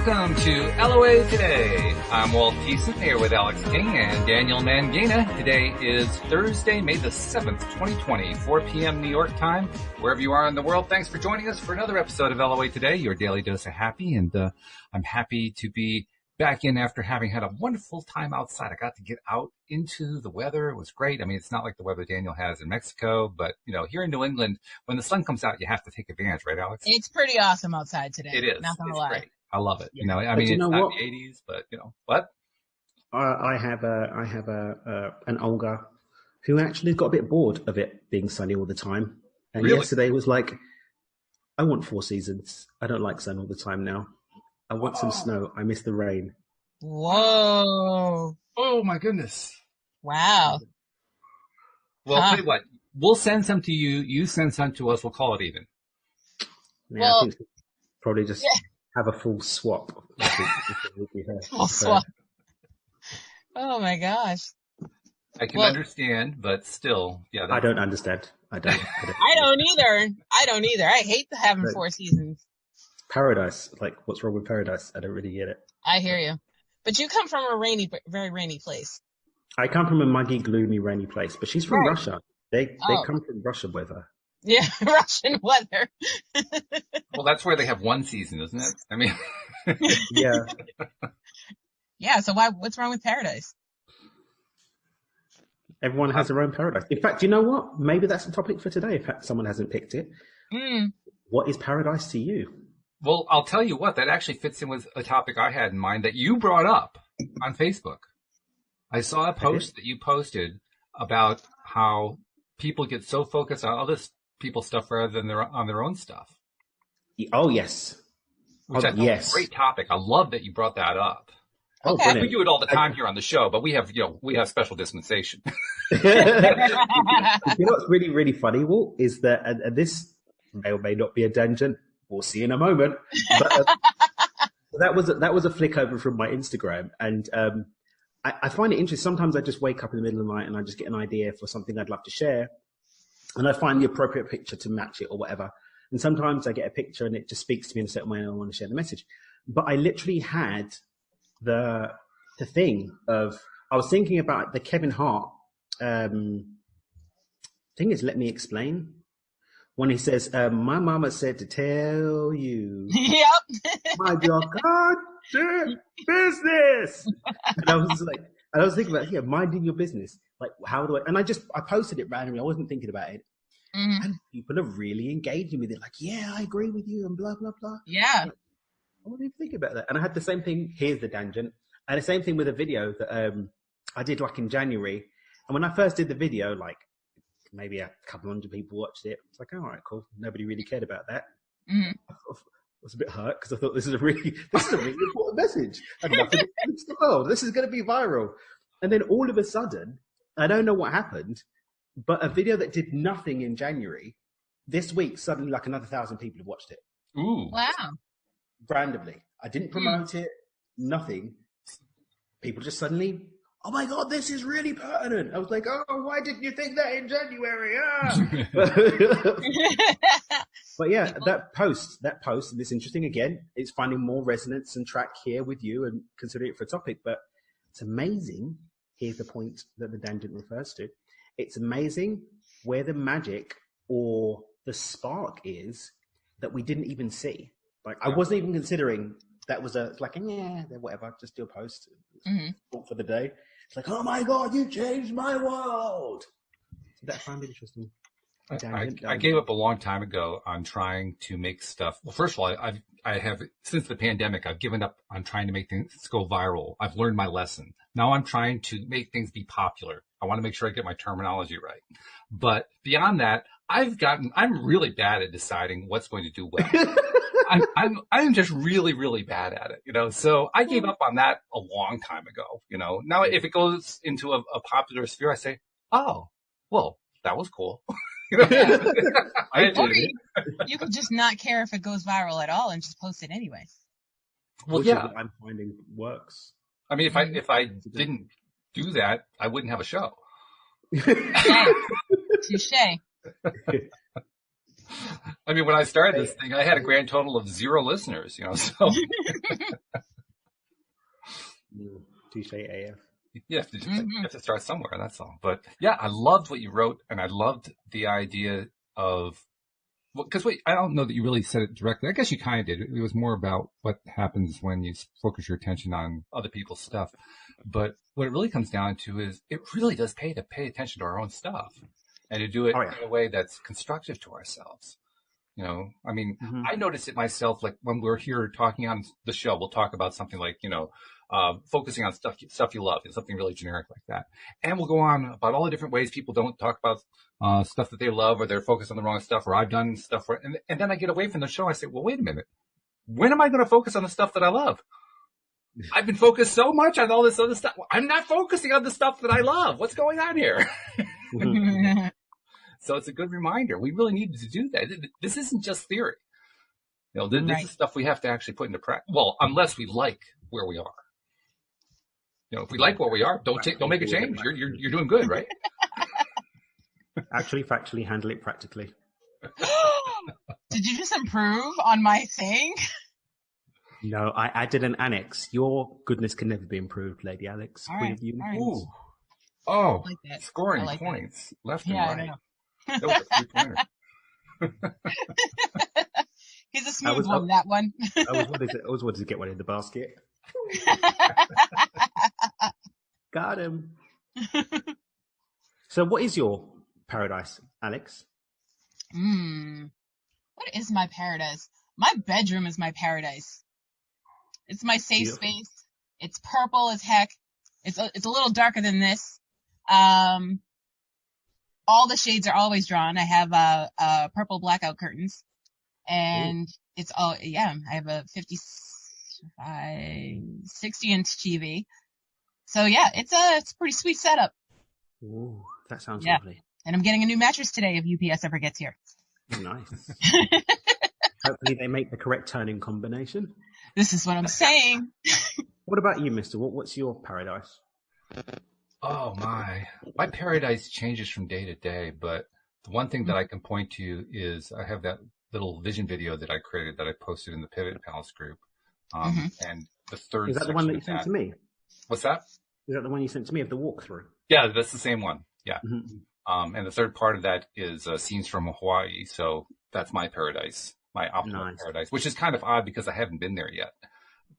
welcome to LOA Today. I'm Walt Thiessen here with Alex King and Daniel Mangina. Today is Thursday, May the 7th, 2020, 4 p.m. New York time. Wherever you are in the world, thanks for joining us for another episode of LOA Today, your daily dose of happy. And I'm happy to be back in after having had a wonderful time outside. I got to get out into the weather. It was great. I mean, it's not like the weather Daniel has in Mexico, but, you know, here in New England, when the sun comes out, you have to take advantage, right, Alex? It's pretty awesome outside today. It is. Not gonna it's lie. Great. I love it. Yeah. You know, I mean, it's not what? the 80s, but, you know, what? I have an Olga who actually got a bit bored of it being sunny all the time. And Really? yesterday was like, I want 4 seasons. I don't like sun all the time now. I want some snow. I miss the rain. Whoa. Oh, my goodness. Wow. Well, I'll tell you what. We'll send some to you. You send some to us. We'll call it even. Yeah, Well, I think probably just have a full swap. Full swap. Oh my gosh. I can understand, but still, yeah. I don't understand. I don't I don't either. I hate having 4 seasons. Paradise. Like, what's wrong with paradise? I don't really get it. I hear you. But you come from a very rainy place. I come from a muggy, gloomy, rainy place, but she's from Russia. They come from Russian weather. Yeah, Russian weather. Well, that's where they have one season, isn't it? I mean, Yeah. Yeah, so what's wrong with paradise? Everyone has their own paradise. In fact, you know what? Maybe that's the topic for today, if someone hasn't picked it. What is paradise to you? well, I'll tell you what, that actually fits in with a topic I had in mind that you brought up on Facebook. I saw a post that you posted about how people get so focused on other people's stuff rather than on their own stuff. Oh, yes. Which I thought was a great topic. I love that you brought that up. Oh, Okay. We do it all the time here on the show, but we have special dispensation. You know what's really, really funny, Walt, is that, and this may or may not be a tangent. We'll see in a moment. But that was a flick over from my Instagram, and I find it interesting. Sometimes I just wake up in the middle of the night and I just get an idea for something I'd love to share, and I find the appropriate picture to match it or whatever. And sometimes I get a picture and it just speaks to me in a certain way, and I want to share the message. But I literally had the thing of, I was thinking about the Kevin Hart thing is, let me explain. When he says, my mama said to tell you, Yep. mind your goddamn business. And I was thinking about, minding your business. Like, how do and I posted it randomly. I wasn't thinking about it. Mm-hmm. And people are really engaging with it. Like, yeah, I agree with you and blah, blah, blah. Yeah. Like, what do you think about that? And I had the same thing. Here's the tangent. I had the same thing with a video that I did like in January. And when I first did the video, like maybe a couple hundred people watched it. It's like, all right, cool. Nobody really cared about that. Mm-hmm. I was a bit hurt because I thought this is a really important message. And nothing against the world. This is going to be viral. And then all of a sudden, I don't know what happened, but a video that did nothing in January, this week, suddenly like another 1,000 people have watched it. Ooh. Wow. Randomly. I didn't promote it, nothing. People just suddenly, oh my God, this is really pertinent. I was like, oh, why didn't you think that in January? But yeah, that post, and it's interesting again, it's finding more resonance and track here with you and considering it for a topic, but it's amazing. Here's the point that the tangent refers to. It's amazing where the magic or the spark is that we didn't even see. Like, I wasn't even considering that was whatever, just do a post for the day. It's like, oh my God, you changed my world. So that I found interesting. I gave up a long time ago on trying to make stuff. Well, first of all, I have, since the pandemic, I've given up on trying to make things go viral. I've learned my lesson. Now I'm trying to make things be popular. I want to make sure I get my terminology right. But beyond that, I'm really bad at deciding what's going to do well. I'm just really, really bad at it, so I gave up on that a long time ago, Now if it goes into a popular sphere, I say, oh, well, that was cool. I Or you could just not care if it goes viral at all and just post it anyway. Well, yeah, I'm finding works. I mean, if I didn't do that, I wouldn't have a show. Touche. I mean, when I started this thing, I had a grand total of 0 listeners, so. Touche AF. You have to start somewhere, that's all. But yeah, I loved what you wrote, and I loved the idea of, because I don't know that you really said it directly. I guess you kind of did. It was more about what happens when you focus your attention on other people's stuff. But what it really comes down to is it really does pay to pay attention to our own stuff and to do it in a way that's constructive to ourselves. I mean, I notice it myself, like when we're here talking on the show, we'll talk about something like, focusing on stuff you love, something really generic like that. And we'll go on about all the different ways people don't talk about stuff that they love, or they're focused on the wrong stuff, or I've done stuff and then I get away from the show. I say, well, wait a minute. When am I going to focus on the stuff that I love? I've been focused so much on all this other stuff. I'm not focusing on the stuff that I love. What's going on here? So it's a good reminder. We really needed to do that. This isn't just theory. This is stuff we have to actually put into practice. Well, unless we like where we are. If we like where we are, don't make a change. You're doing good, right? Actually, factually, handle it practically. Did you just improve on my thing? No, I added an annex. Your goodness can never be improved, Lady Alex. Queen of the Unicorns. Oh, like scoring like points left and right. I know. That was a 3-pointer. He's a smooth one, that one. I always wanted to get one in the basket. Got him. So what is your paradise, Alex? What is my paradise? My bedroom is my paradise. It's my safe space. It's purple as heck. It's a little darker than this. All the shades are always drawn. I have purple blackout curtains, and it's all I have a 60-inch TV. So yeah, it's a pretty sweet setup. Ooh, that sounds lovely. And I'm getting a new mattress today if UPS ever gets here. Nice. Hopefully they make the correct turning combination. This is what I'm saying. What about you, mister? What's your paradise? Oh, my paradise changes from day to day, but the one thing that I can point to is I have that little vision video that I created that I posted in the Pivot Palace group. And the third is that the one that you sent to me? What's that? Is that the one you sent to me of the walkthrough? Yeah, that's the same one. Yeah. And the third part of that is scenes from Hawaii. So that's my paradise, my optimal paradise, which is kind of odd because I haven't been there yet.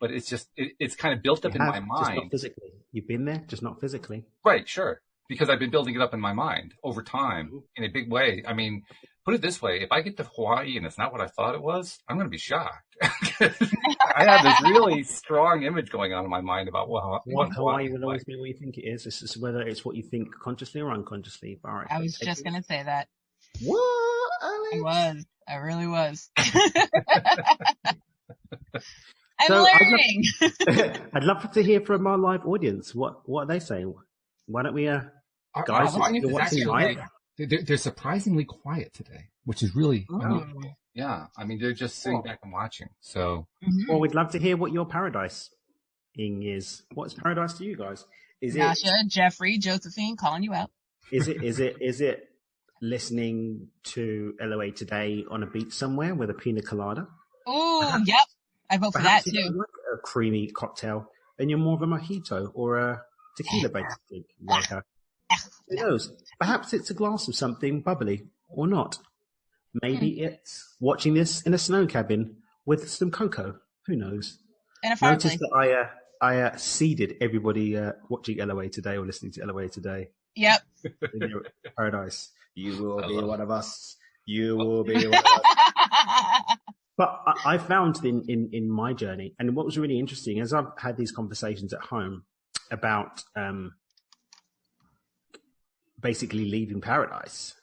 But it's just, it's kind of built up in my mind. Just not physically. You've been there, just not physically. Right, sure. Because I've been building it up in my mind over time in a big way. I mean, put it this way. If I get to Hawaii and it's not what I thought it was, I'm going to be shocked. I have this really strong image going on in my mind about what Hawaii will always be what you think it is. It's just whether it's what you think consciously or unconsciously. All right. I was just going to say that. What, Alex? I really was. So learning. I'd love to hear from our live audience. What are they saying? Why don't we, guys, you're watching live? They're surprisingly quiet today, which is really, yeah. I mean, they're just sitting back and watching. So, well, we'd love to hear what your paradise-ing is. What's paradise to you guys? Is Nasha, Jeffrey, Josephine, calling you out. Is it listening to LOA today on a beach somewhere with a pina colada? Oh, yep. I vote for that too. Like a creamy cocktail, and you're more of a mojito or a tequila-based drink. Who knows? Perhaps it's a glass of something bubbly or not. Maybe it's watching this in a snow cabin with some cocoa. Who knows? And a fireplace. Notice that I seeded everybody watching LOA today or listening to LOA today. Yep. In your paradise. You will be one of us. You will be one of us. But I found in my journey, and what was really interesting, as I've had these conversations at home about basically leaving paradise,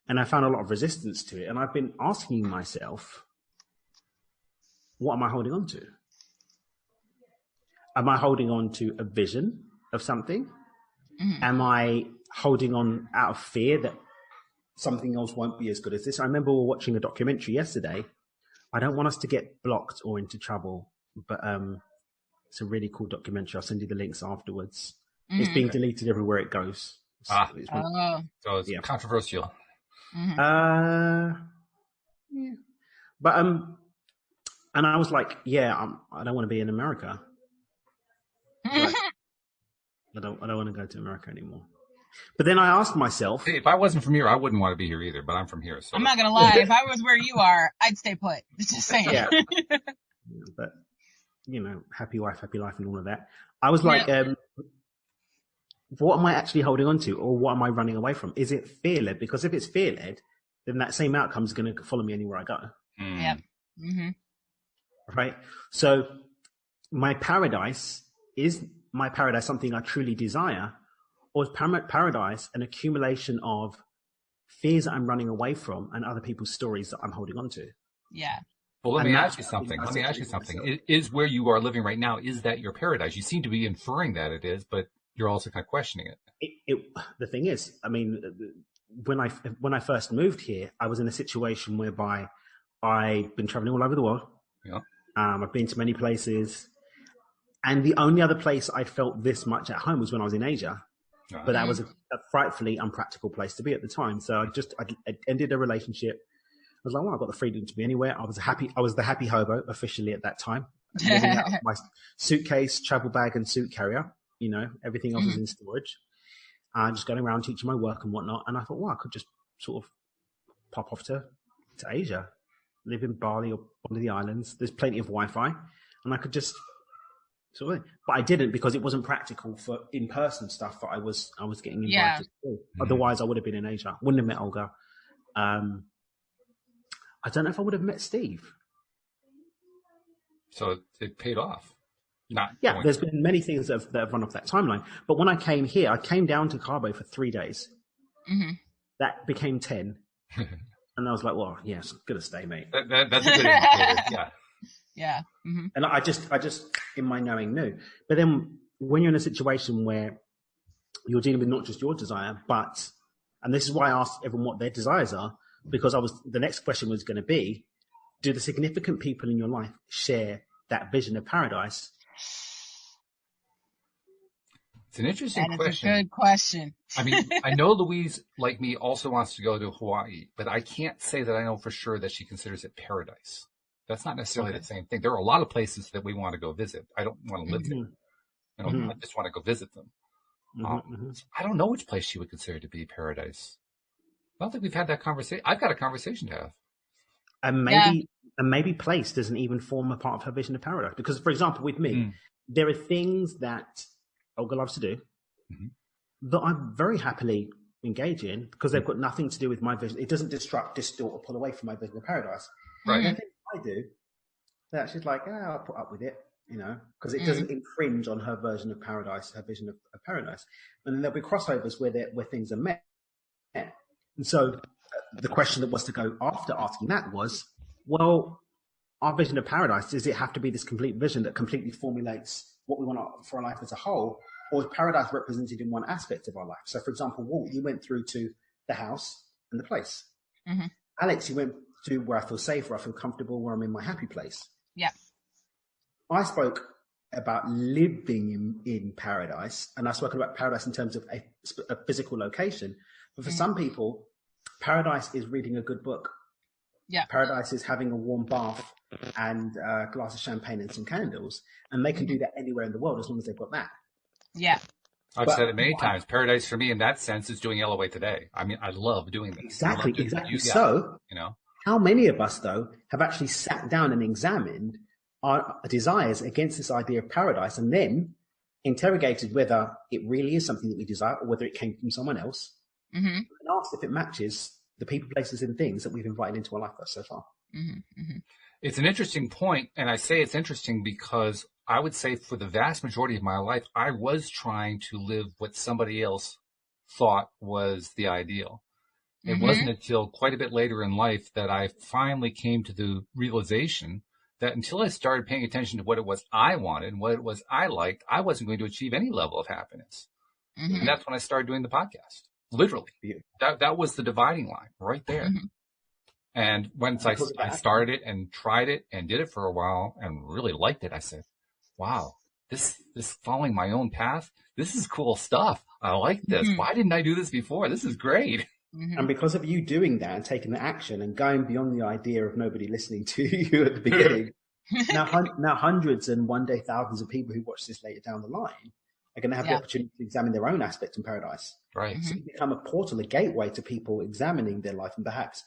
and I found a lot of resistance to it, and I've been asking myself, what am I holding on to? Am I holding on to a vision of something? Am I holding on out of fear that something else won't be as good as this? I remember we were watching a documentary yesterday. I don't want us to get blocked or into trouble, but it's a really cool documentary. I'll send you the links afterwards. It's being deleted everywhere it goes. So it's controversial. yeah. But and I was like, yeah, I don't want to be in America. Like, I don't want to go to America anymore. But then I asked myself, Hey, if I wasn't from here, I wouldn't want to be here either. But I'm from here, so I'm not gonna lie. If I was where you are, I'd stay put. Just saying. yeah. But happy wife, happy life, and all of that. I was like, what am I actually holding on to, or what am I running away from? Is it fear-led? Because if it's fear-led, then that same outcome is going to follow me anywhere I go. Yep. Mm-hmm. Right. So my paradise is something I truly desire, or is paradise an accumulation of fears that I'm running away from and other people's stories that I'm holding on to? Yeah. Well, let me ask you something. Is where you are living right now, is that your paradise? You seem to be inferring that it is, but you're also kind of questioning it. The thing is, I mean, when I first moved here, I was in a situation whereby I've been traveling all over the world. Yeah. I've been to many places, and the only other place I felt this much at home was when I was in Asia. But that was a frightfully unpractical place to be at the time. So I ended a relationship. I was like, well, I've got the freedom to be anywhere. I was the happy hobo officially at that time. Living out of my suitcase, travel bag, and suit carrier. Everything else was in storage. Just going around teaching my work and whatnot. And I thought, well, I could just sort of pop off to Asia, live in Bali or one of the islands. There's plenty of Wi-Fi, and I could just sort of. But I didn't, because it wasn't practical for in-person stuff that I was getting invited to. Mm-hmm. Otherwise, I would have been in Asia. Wouldn't have met Olga. I don't know if I would have met Steve. So it paid off. There's been many things that have run off that timeline. But when I came here, I came down to Cabo for 3 days. Mm-hmm. That became 10. And I was like, well, yeah, it's going to stay, mate. That's a good indicator, yeah. Yeah. Mm-hmm. And I just, in my knowing, knew. But then when you're in a situation where you're dealing with not just your desire, and this is why I asked everyone what their desires are, because the next question was going to be, do the significant people in your life share that vision of paradise? It's an interesting question. That is a good question. I mean, I know Louise, like me, also wants to go to Hawaii, but I can't say that I know for sure that she considers it paradise. That's not necessarily the same thing. There are a lot of places that we want to go visit. I don't want to live there. I just want to go visit them. I don't know which place she would consider to be paradise. I don't think we've had that conversation. I've got a conversation to have. And maybe place doesn't even form a part of her vision of paradise. Because, for example, with me, there are things that Olga loves to do that I very happily engage in because they've got nothing to do with my vision. It doesn't distort, or pull away from my vision of paradise. Right. And the things I do that she's like, I'll put up with it, because it doesn't infringe on her version of paradise, her vision of paradise. And then there'll be crossovers where things are met. And so the question that was to go after asking that was, well, our vision of paradise, does it have to be this complete vision that completely formulates what we want for our life as a whole, or is paradise represented in one aspect of our life? So, for example, Walt, you went through to the house and the place. Mm-hmm. Alex, you went to where I feel safe, where I feel comfortable, where I'm in my happy place. Yeah. I spoke about living in paradise, and I've spoken about paradise in terms of a physical location. But for some people, paradise is reading a good book. Yeah. Paradise is having a warm bath and a glass of champagne and some candles. And they can do that anywhere in the world as long as they've got that. Yeah. I've said it many times. Paradise for me in that sense is doing LOA today. I mean, I love doing this. Exactly. So, how many of us, though, have actually sat down and examined our desires against this idea of paradise and then interrogated whether it really is something that we desire or whether it came from someone else, and asked if it matches the people, places, and things that we've invited into our life so far. It's an interesting point, and I say it's interesting because I would say for the vast majority of my life, I was trying to live what somebody else thought was the ideal. It wasn't until quite a bit later in life that I finally came to the realization that until I started paying attention to what it was I wanted and what it was I liked, I wasn't going to achieve any level of happiness. And that's when I started doing the podcast. Literally. That was the dividing line right there. And once I started it and tried it and did it for a while and really liked it, I said, wow, this following my own path, this is cool stuff. I like this. Why didn't I do this before? This is great. Mm-hmm. And because of you doing that and taking the action and going beyond the idea of nobody listening to you at the beginning, now hundreds and one day thousands of people who watch this later down the line are going to have the opportunity to examine their own aspect in paradise. Right. So you become a portal, a gateway to people examining their life and perhaps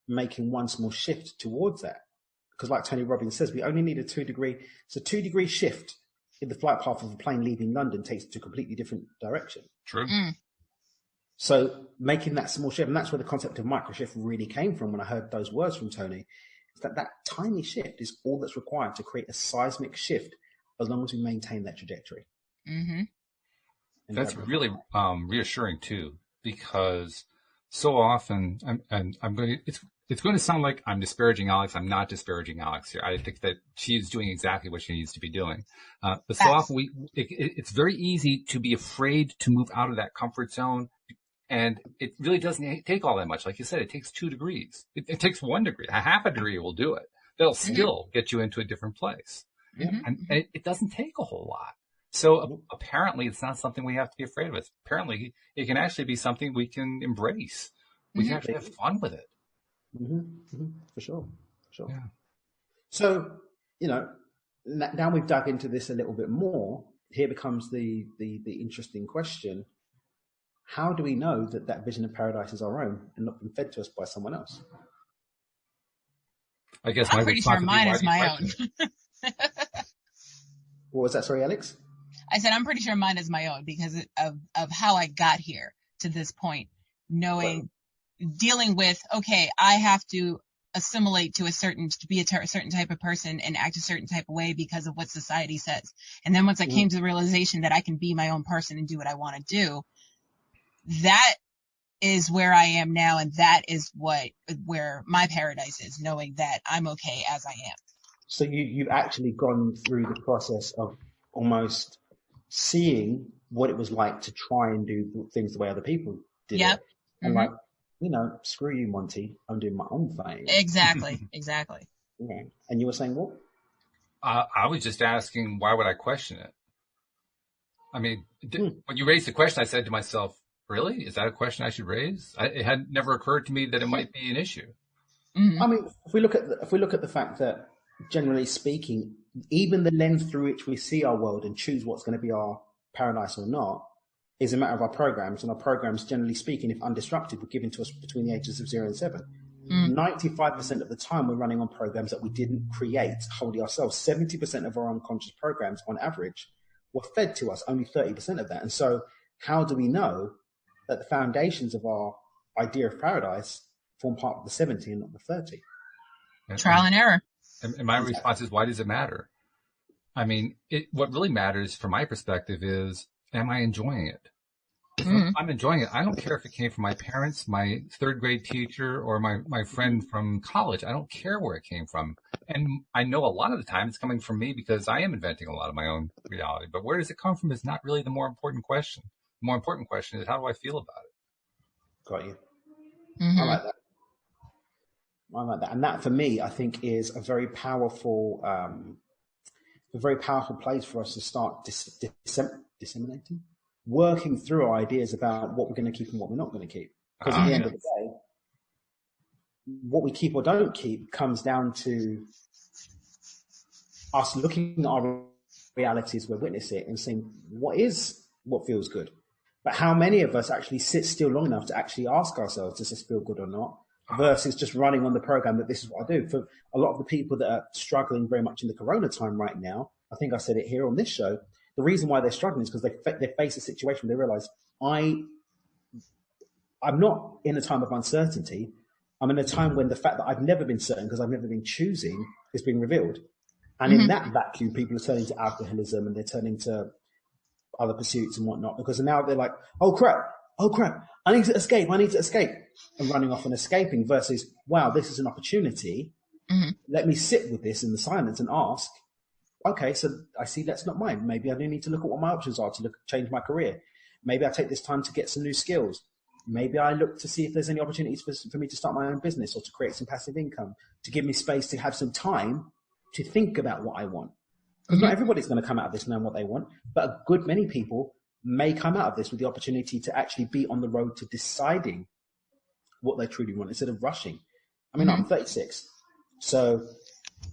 making one small shift towards that. Because like Tony Robbins says, we only need a 2-degree shift in the flight path of a plane leaving London takes it to a completely different direction. True. So making that small shift, and that's where the concept of microshift really came from when I heard those words from Tony, is that tiny shift is all that's required to create a seismic shift as long as we maintain that trajectory. Mm-hmm. That's really reassuring too, because so often, it's going to sound like I'm disparaging Alex. I'm not disparaging Alex here. I think that she's doing exactly what she needs to be doing. But so often it's very easy to be afraid to move out of that comfort zone. And it really doesn't take all that much. Like you said, it takes 2 degrees. It takes 1 degree. A half a degree will do it. That'll still get you into a different place. And it doesn't take a whole lot. So apparently it's not something we have to be afraid of. Apparently it can actually be something we can embrace. We can actually have fun with it. For sure. Yeah. So, now we've dug into this a little bit more. Here becomes the interesting question. How do we know that vision of paradise is our own and not been fed to us by someone else? I guess I'm pretty sure mine is my own. What was that? Sorry, Alex? I said I'm pretty sure mine is my own because of how I got here to this point, dealing with, okay, I have to assimilate to be a certain type of person and act a certain type of way because of what society says. And then once I came to the realization that I can be my own person and do what I want to do, that is where I am now. And that is where my paradise is, knowing that I'm okay as I am. So you've actually gone through the process of almost seeing what it was like to try and do things the way other people did it. And screw you, Monty. I'm doing my own thing. Exactly. Yeah. And you were saying what? I was just asking, why would I question it? I mean, when you raised the question, I said to myself, really? Is that a question I should raise? It had never occurred to me that it might be an issue. I mean, if we look at the fact that, generally speaking, even the lens through which we see our world and choose what's going to be our paradise or not is a matter of our programs. And our programs, generally speaking, if undisrupted, were given to us between the ages of 0 and 7. 95% of the time we're running on programs that we didn't create wholly ourselves. 70% of our unconscious programs on average were fed to us, only 30% of that. And so how do we know that the foundations of our idea of paradise form part of the 70 and not the 30? Trial and error. And my response is, why does it matter? I mean, what really matters from my perspective is, am I enjoying it? If I'm enjoying it, I don't care if it came from my parents, my 3rd grade teacher, or my friend from college. I don't care where it came from. And I know a lot of the time it's coming from me because I am inventing a lot of my own reality. But where does it come from is not really the more important question. The more important question is, how do I feel about it? Got you. I like that. And that for me, I think, is a very powerful place for us to start disseminating, working through our ideas about what we're going to keep and what we're not going to keep. Because at the end of the day, what we keep or don't keep comes down to us looking at our realities we're witnessing and saying, what feels good? But how many of us actually sit still long enough to actually ask ourselves, does this feel good or not? Versus just running on the program that this is what I do. For a lot of the people that are struggling very much in the corona time right now, I think I said it here on this show, the reason why they're struggling is because they face a situation where they realize, I'm not in a time of uncertainty. I'm in a time when the fact that I've never been certain because I've never been choosing is being revealed. And in that vacuum, people are turning to alcoholism and they're turning to other pursuits and whatnot, because now they're like, oh crap, I need to escape, and running off and escaping, versus, wow, this is an opportunity. Let me sit with this in the silence and ask, okay, so I see that's not mine. Maybe I do need to look at what my options are to change my career. Maybe I take this time to get some new skills. Maybe I look to see if there's any opportunities for me to start my own business or to create some passive income, to give me space to have some time to think about what I want. Because not everybody's going to come out of this knowing what they want, but a good many people may come out of this with the opportunity to actually be on the road to deciding what they truly want instead of rushing. I mean, I'm 36. So,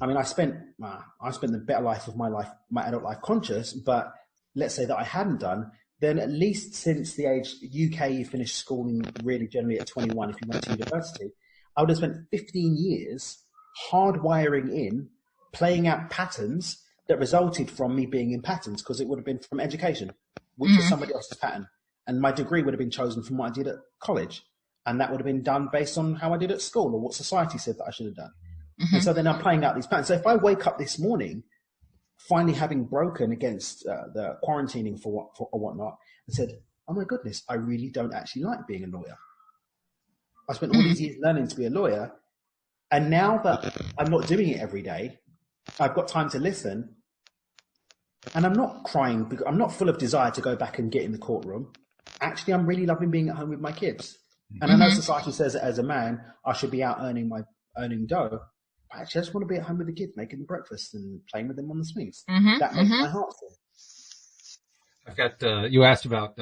I mean, I spent the better life of my adult life conscious, but let's say that I hadn't done, then at least since the age, UK, you finish schooling really generally at 21 if you went to university, I would have spent 15 years hardwiring in, playing out patterns that resulted from me being in patterns, because it would have been from education, which is somebody else's pattern. And my degree would have been chosen from what I did at college. And that would have been done based on how I did at school or what society said that I should have done. And so then I'm playing out these patterns. So if I wake up this morning, finally having broken against the quarantining for whatnot, and said, oh my goodness, I really don't actually like being a lawyer. I spent all these years learning to be a lawyer. And now that I'm not doing it every day, I've got time to listen. And I'm not crying because I'm not full of desire to go back and get in the courtroom. Actually, I'm really loving being at home with my kids. And I know society says that as a man, I should be out earning dough. But actually, I just want to be at home with the kids, making them breakfast and playing with them on the swings. That makes my heart full. I've got, you asked about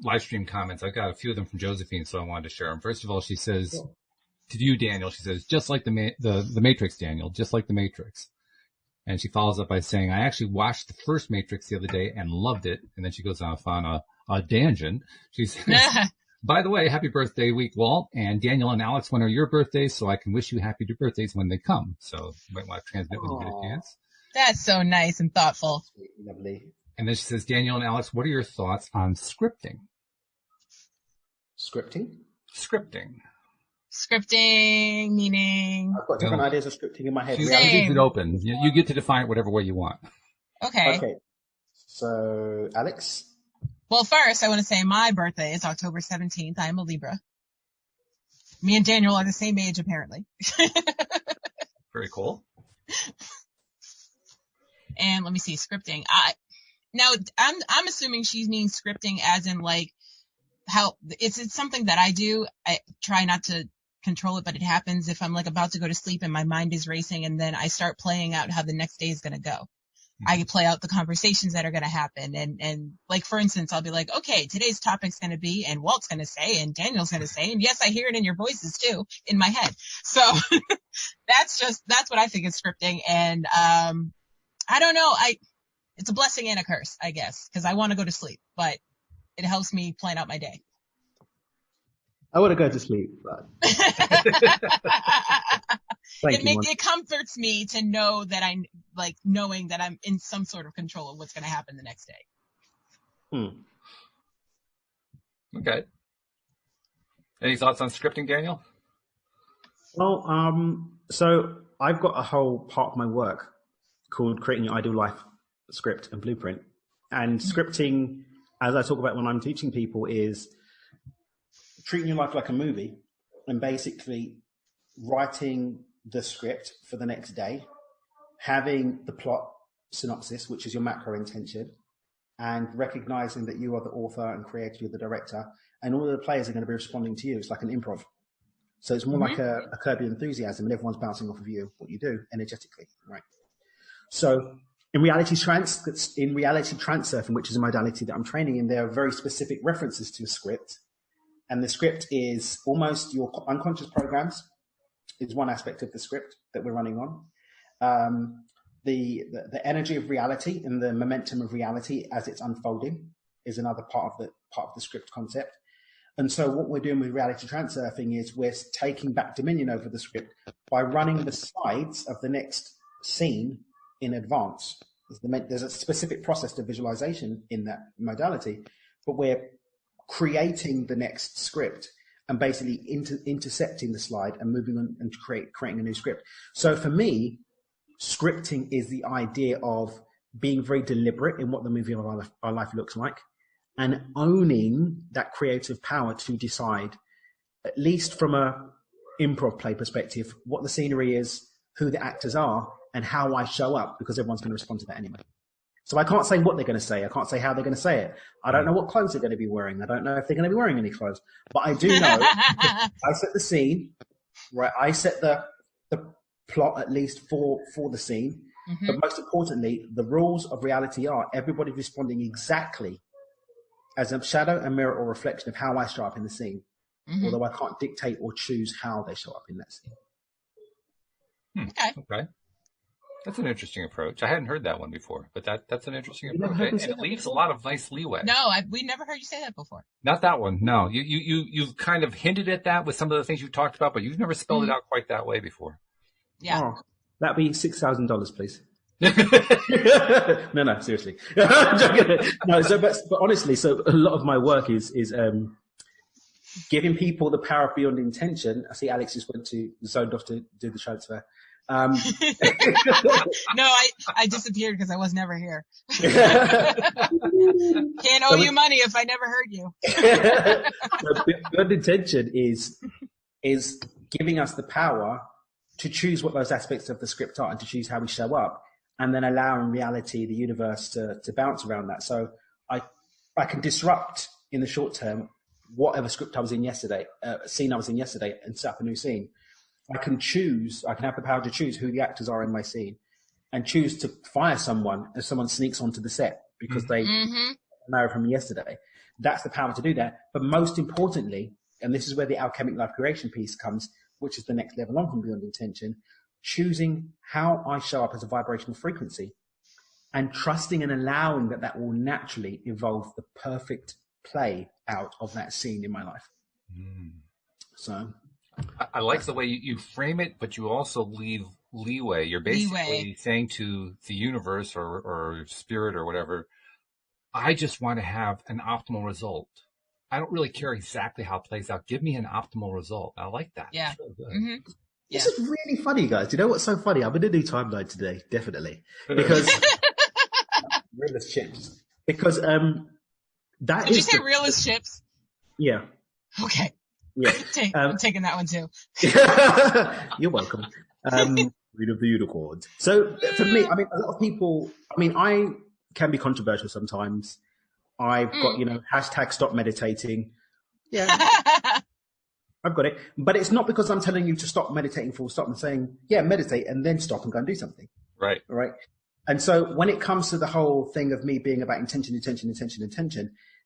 live stream comments. I've got a few of them from Josephine, so I wanted to share them. First of all, she says, to you, Daniel, she says, just like the Matrix, Daniel, just like the Matrix. And she follows up by saying, I actually watched the first Matrix the other day and loved it. And then she goes on a tangent. She says, by the way, happy birthday week, Walt. And Daniel and Alex, when are your birthdays? So I can wish you happy birthdays when they come. So you might want to transmit when you get a chance. That's so nice and thoughtful. Lovely. And then she says, Daniel and Alex, what are your thoughts on scripting? Scripting? Scripting, meaning... I've got different ideas of scripting in my head. She leaves it open. You get to define it whatever way you want. Okay. So, Alex? Well, first, I want to say my birthday is October 17th. I am a Libra. Me and Daniel are the same age, apparently. Very cool. And let me see, scripting. I'm assuming she means scripting as in like how it's something that I do. I try not to control it, but it happens if I'm like about to go to sleep and my mind is racing, and then I start playing out how the next day is going to go. I play out the conversations that are going to happen. And like, for instance, I'll be like, okay, today's topic's going to be, and Walt's going to say, and Daniel's going to say, and yes, I hear it in your voices too, in my head. So that's what I think is scripting. And, I don't know. It's a blessing and a curse, I guess, because I want to go to sleep, but it helps me plan out my day. I want to go to sleep, but it comforts me to know that knowing that I'm in some sort of control of what's going to happen the next day. Okay. Any thoughts on scripting, Daniel? Well, so I've got a whole part of my work called Creating Your Ideal Life Script and Blueprint. And scripting, as I talk about when I'm teaching people, is treating your life like a movie and basically writing the script for the next day, having the plot synopsis, which is your macro intention, and recognizing that you are the author and creator, you're the director, and all of the players are going to be responding to you. It's like an improv. So it's more like a Curb Your Enthusiasm, and everyone's bouncing off of you, what you do energetically, right? So in reality transurfing, which is a modality that I'm training in, there are very specific references to a script. And the script is almost your unconscious programs is one aspect of the script that we're running on. The energy of reality and the momentum of reality as it's unfolding is another part of the script concept. And so what we're doing with reality transurfing is we're taking back dominion over the script by running the slides of the next scene in advance. There's a specific process to visualization in that modality, but we're creating the next script and basically intercepting the slide and moving on and creating a new script. So for me, scripting is the idea of being very deliberate in what the movie of our life looks like and owning that creative power to decide, at least from a improv play perspective, what the scenery is, who the actors are, and how I show up, because everyone's going to respond to that anyway. So I can't say what they're going to say. I can't say how they're going to say it. I don't know what clothes they're going to be wearing. I don't know if they're going to be wearing any clothes. But I do know I set the scene, right? I set the plot at least for the scene. But most importantly, the rules of reality are everybody responding exactly as a shadow, a mirror, or reflection of how I show up in the scene. although I can't dictate or choose how they show up in that scene. Okay. That's an interesting approach. I hadn't heard that one before, but that's an interesting approach. And it leaves a lot of nice leeway. No, we never heard you say that before. Not that one. No, you've kind of hinted at that with some of the things you've talked about, but you've never spelled it out quite that way before. Yeah. Oh, that'd be $6,000, please. No, seriously. No, but honestly, so a lot of my work is giving people the power of beyond intention. I see Alex just zoned off to do the transfer. No, I disappeared because I was never here. Can't owe you money if I never heard you. So beyond intention is giving us the power to choose what those aspects of the script are and to choose how we show up, and then allowing reality, the universe, to bounce around that. So I can disrupt in the short term whatever script I was in yesterday, scene I was in yesterday, and set up a new scene. I can have the power to choose who the actors are in my scene and choose to fire someone if someone sneaks onto the set because they know from yesterday. That's the power to do that. But most importantly, and this is where the alchemic life creation piece comes, which is the next level on from beyond intention, choosing how I show up as a vibrational frequency and trusting and allowing that will naturally evolve the perfect play out of that scene in my life. So I like the way you frame it, but you also leave leeway. You're basically saying to the universe or spirit or whatever, I just want to have an optimal result. I don't really care exactly how it plays out. Give me an optimal result. I like that. Yeah. Really This is really funny, guys. Do you know what's so funny? I'm going to do timeline today, definitely. Because realist chips. Because that Did you say realist chips? Yeah. Okay. Yeah. I'm taking that one too. You're welcome. Read of the unicorns. So for me, I mean, a lot of people, I can be controversial sometimes. I've got, hashtag stop meditating. Yeah. I've got it. But it's not because I'm telling you to stop meditating full stop. I'm saying, yeah, meditate and then stop and go and do something. Right. All right. And so when it comes to the whole thing of me being about intention,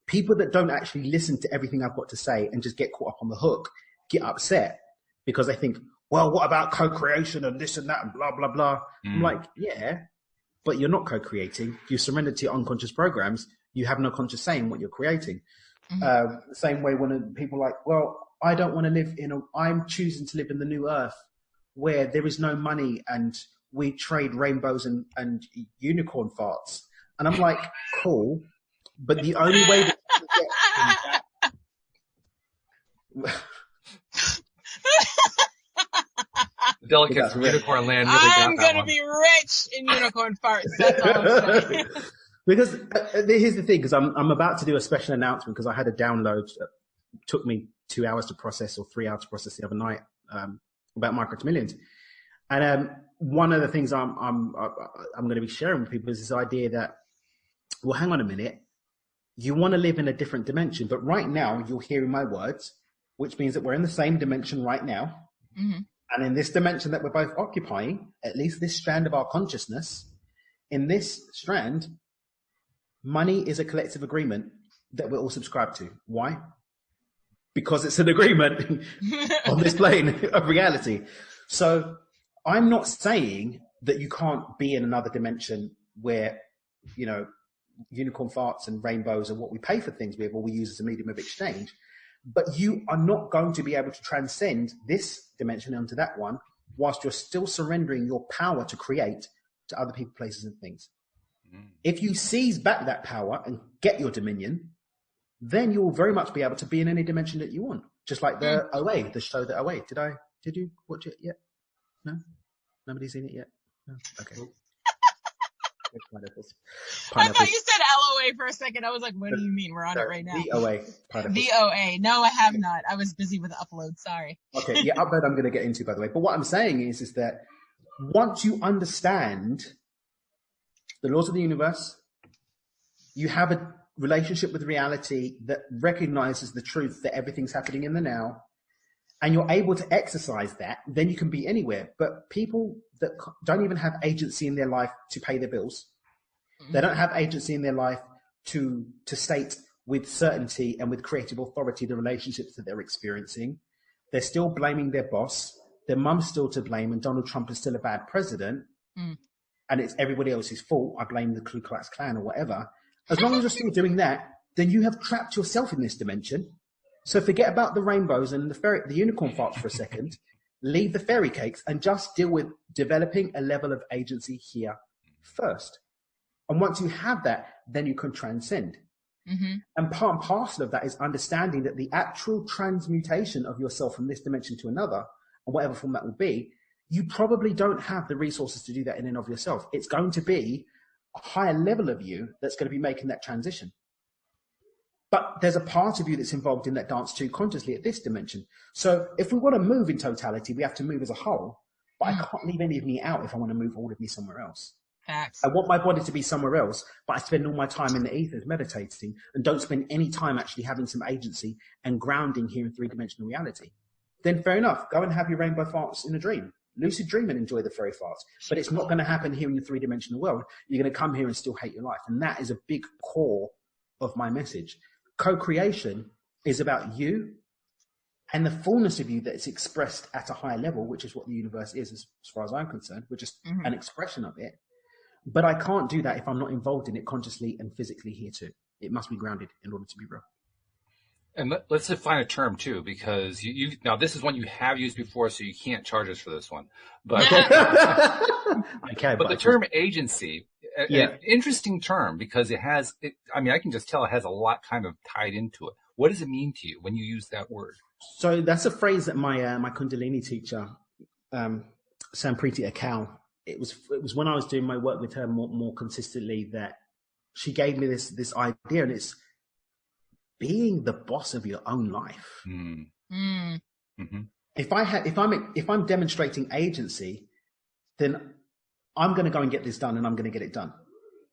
people that don't actually listen to everything I've got to say and just get caught up on the hook get upset because they think, well, what about co-creation and this and that and blah, blah, blah. I'm like, yeah, but you're not co-creating. You surrender to your unconscious programs. You have no conscious say in what you're creating. Same way when people are like, well, I don't want to live I'm choosing to live in the new earth where there is no money and we trade rainbows and unicorn farts. And I'm like, cool. But the only way that you get the delegates from unicorn land really I'm going to be rich in unicorn farts. That's all I'm saying. Because here's the thing, because I'm about to do a special announcement because I had a download that took me 2 hours to process or 3 hours to process the other night about Micro to Millions. And one of the things I'm going to be sharing with people is this idea that, well, hang on a minute. You want to live in a different dimension, but right now you're hearing my words, which means that we're in the same dimension right now. And in this dimension that we're both occupying, at least this strand of our consciousness, in this strand, money is a collective agreement that we're all subscribed to. Why? Because it's an agreement on this plane of reality. So I'm not saying that you can't be in another dimension where, unicorn farts and rainbows are what we pay for things with or we use as a medium of exchange. But you are not going to be able to transcend this dimension onto that one whilst you're still surrendering your power to create to other people, places, and things. If you seize back that power and get your dominion, then you will very much be able to be in any dimension that you want. Just like the OA, the show the OA. Did you watch it yet? No? Nobody's seen it yet? No? Okay. Pineapples. I thought you said LOA for a second. I was like, what do you mean? We're on it right now. The OA. Pineapples. The OA. No, I have not. I was busy with the upload. Sorry. Okay. Yeah, upload I'm going to get into, by the way. But what I'm saying is that once you understand the laws of the universe, you have a relationship with reality that recognizes the truth that everything's happening in the now, and you're able to exercise that, then you can be anywhere. But people that don't even have agency in their life to pay their bills, they don't have agency in their life to state, with certainty and with creative authority the relationships that they're experiencing. They're still blaming their boss. Their mum's still to blame, and Donald Trump is still a bad president. And it's everybody else's fault. I blame the Ku Klux Klan or whatever. As long as you're still doing that, then you have trapped yourself in this dimension. So forget about the rainbows and the unicorn farts for a second. Leave the fairy cakes and just deal with developing a level of agency here first. And once you have that, then you can transcend. And part and parcel of that is understanding that the actual transmutation of yourself from this dimension to another, or whatever form that will be, you probably don't have the resources to do that in and of yourself. It's going to be a higher level of you that's going to be making that transition. But there's a part of you that's involved in that dance too consciously at this dimension. So if we want to move in totality, we have to move as a whole. But I can't leave any of me out if I want to move all of me somewhere else. Facts. I want my body to be somewhere else, but I spend all my time in the ethers meditating and don't spend any time actually having some agency and grounding here in three-dimensional reality. Then fair enough, go and have your rainbow farts in a dream. Lucid dream and enjoy the fairy farts. But it's not going to happen here in your three-dimensional world. You're going to come here and still hate your life. And that is a big core of my message. Co-creation is about you and the fullness of you that is expressed at a higher level, which is what the universe is as far as I'm concerned. We're just an expression of it. But I can't do that if I'm not involved in it consciously and physically here too. It must be grounded in order to be real. And let's define a term too, because you now this is one you have used before, so you can't charge us for this one. But I can. But the term agency, an interesting term because I mean, I can just tell it has a lot kind of tied into it. What does it mean to you when you use that word? So that's a phrase that my Kundalini teacher, Sampriti Akal, it was when I was doing my work with her more consistently that she gave me this idea, and it's being the boss of your own life. If I'm demonstrating agency, then I'm going to go and get this done, and I'm going to get it done.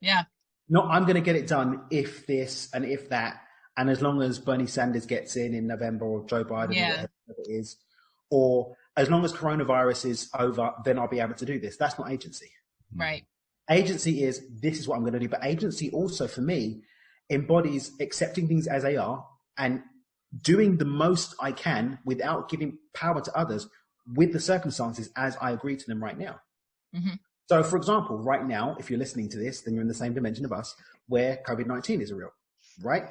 Yeah. Not I'm going to get it done if this and if that, and as long as Bernie Sanders gets in November, or Joe Biden, or whatever it is, or as long as coronavirus is over, then I'll be able to do this. That's not agency. Right. Agency is, this is what I'm going to do. But agency also, for me, embodies accepting things as they are and doing the most I can without giving power to others with the circumstances as I agree to them right now. So, for example, right now, if you're listening to this, then you're in the same dimension of us where COVID-19 is real, right?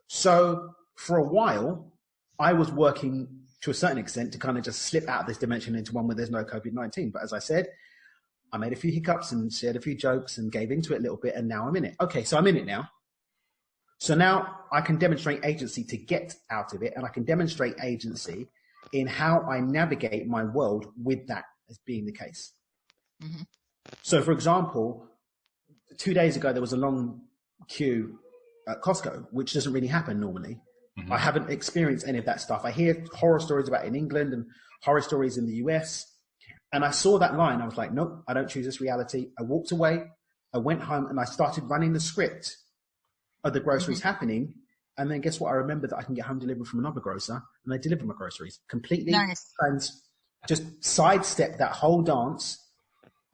So for a while, I was working to a certain extent to kind of just slip out of this dimension into one where there's no COVID-19. But as I said, I made a few hiccups and shared a few jokes and gave into it a little bit, and now I'm in it. Okay, so I'm in it now. So now I can demonstrate agency to get out of it, and I can demonstrate agency in how I navigate my world with that as being the case. So, for example, 2 days ago, there was a long queue at Costco, which doesn't really happen normally. I haven't experienced any of that stuff. I hear horror stories about it in England and horror stories in the US. And I saw that line. I was like, nope, I don't choose this reality. I walked away. I went home and I started running the script of the groceries happening. And then guess what? I remembered that I can get home delivered from another grocer, and they deliver my groceries completely. Nice. And just sidestep that whole dance,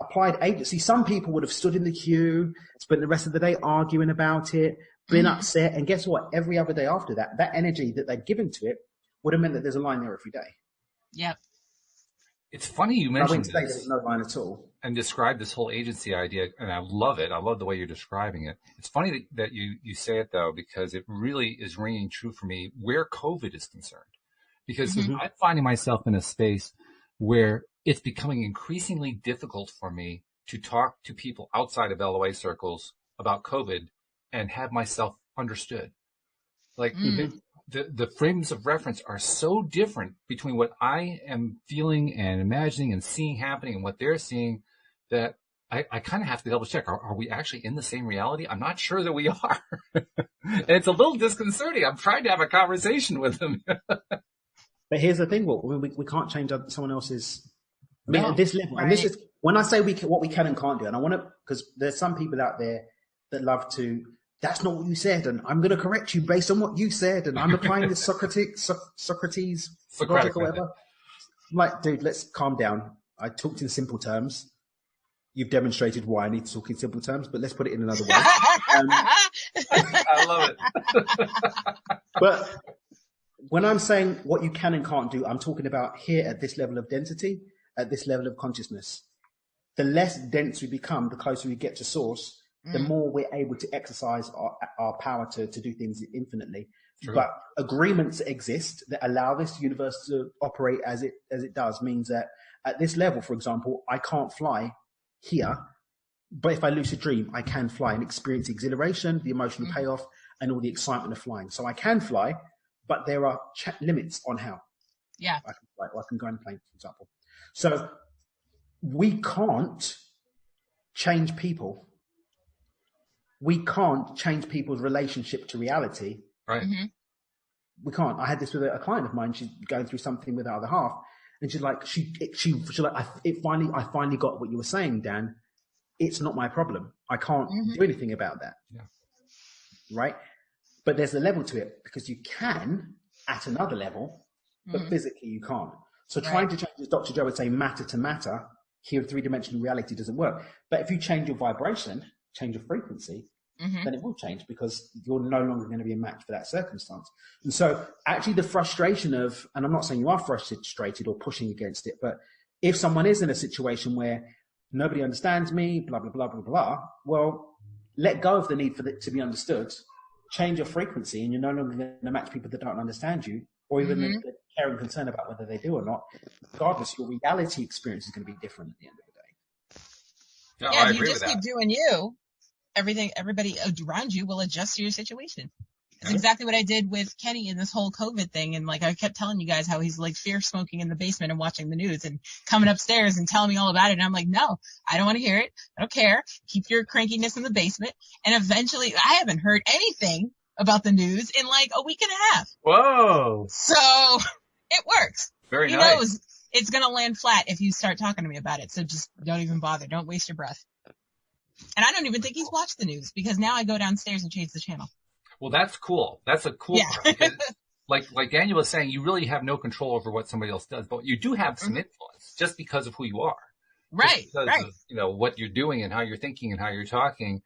applied agency. Some people would have stood in the queue, spent the rest of the day arguing about it, been upset. And guess what? Every other day after that, that energy that they'd given to it would have meant that there's a line there every day. Yep. It's funny you mentioned this. There's no line at all. And describe this whole agency idea, and I love it. I love the way you're describing it. It's funny that you say it, though, because it really is ringing true for me where COVID is concerned. Because I'm finding myself in a space where it's becoming increasingly difficult for me to talk to people outside of LOA circles about COVID and have myself understood. Like the frames of reference are so different between what I am feeling and imagining and seeing happening and what they're seeing that I kind of have to double check. Are we actually in the same reality? I'm not sure that we are. And it's a little disconcerting. I'm trying to have a conversation with them. But here's the thing, we can't change someone else's. I mean, at this level, and this is when I say what we can and can't do. And I want to, because there's some people out there that love to. That's not what you said, and I'm going to correct you based on what you said, and I'm applying this Socrates logic or whatever. I'm like, dude, let's calm down. I talked in simple terms. You've demonstrated why I need to talk in simple terms, but let's put it in another way. I love it. But when I'm saying what you can and can't do, I'm talking about here at this level of density, at this level of consciousness. The less dense we become, the closer we get to source, the more we're able to exercise our power to do things infinitely. True. But agreements exist that allow this universe to operate as it does, means that at this level, for example, I can't fly here, but if I lucid dream, I can fly and experience the exhilaration, the emotional payoff, and all the excitement of flying. So I can fly, but there are limits on how. Yeah. I can fly, or I can go on a plane, for example. So we can't change people. We can't change people's relationship to reality. Right. Mm-hmm. We can't. I had this with a client of mine. She's going through something with her other half, and she's like, I finally got what you were saying, Dan. It's not my problem. I can't do anything about that. Yeah. Right. But there's a level to it, because you can at another level, but physically you can't. So trying to change, as Dr. Joe would say, matter to matter, here in three-dimensional reality doesn't work. But if you change your vibration, change your frequency, then it will change, because you're no longer going to be a match for that circumstance. And so actually the frustration of, and I'm not saying you are frustrated or pushing against it, but if someone is in a situation where nobody understands me, blah, blah, blah, blah, blah, well, let go of the need for it to be understood, change your frequency, and you're no longer going to match people that don't understand you, or even the care and concern about whether they do or not. Regardless, your reality experience is going to be different at the end of the No, day. Yeah, if you just keep doing you, everybody around you will adjust to your situation. That's exactly what I did with Kenny in this whole COVID thing. And like, I kept telling you guys how he's like fear smoking in the basement and watching the news and coming upstairs and telling me all about it. And I'm like, no, I don't want to hear it. I don't care. Keep your crankiness in the basement. And eventually I haven't heard anything about the news in like a week and a half. Whoa. So it works. Very nice. He knows it's going to land flat if you start talking to me about it. So just don't even bother. Don't waste your breath. And I don't even think he's watched the news, because now I go downstairs and change the channel. Well, that's cool. That's a cool part. Because like Daniel was saying, you really have no control over what somebody else does, but you do have some influence just because of who you are. Right. Just because of, what you're doing and how you're thinking and how you're talking,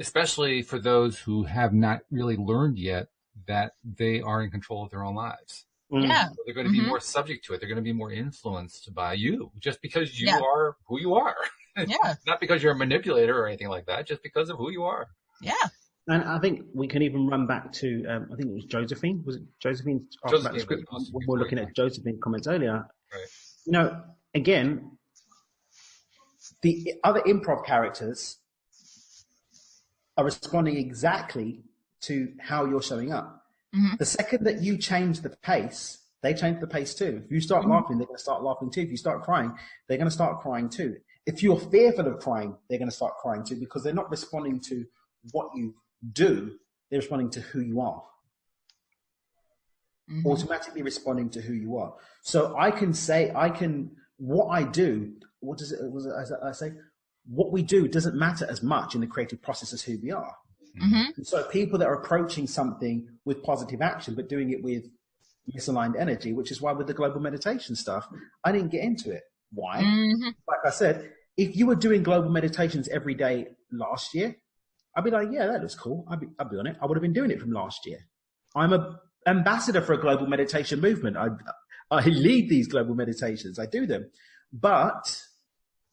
especially for those who have not really learned yet that they are in control of their own lives. Yeah. So they're going to be more subject to it. They're going to be more influenced by you just because you are who you are. Yeah. Not because you're a manipulator or anything like that, just because of who you are. Yeah. And I think we can even run back to, I think it was Josephine. Was it Josephine? We were looking at Josephine's comments earlier. Right. Again, the other improv characters are responding exactly to how you're showing up. The second that you change the pace, they change the pace too. If you start laughing, they're going to start laughing too. If you start crying, they're going to start crying too. If you're fearful of crying, they're going to start crying too, because they're not responding to what you do. They're responding to who you are. Automatically responding to who you are. So what I do, I say? What we do doesn't matter as much in the creative process as who we are. And so people that are approaching something with positive action, but doing it with misaligned energy, which is why with the global meditation stuff, I didn't get into it. Why? Like I said, if you were doing global meditations every day last year, I'd be like, yeah, that looks cool. I'd be on it. I would have been doing it from last year. I'm an ambassador for a global meditation movement. I lead these global meditations. I do them. But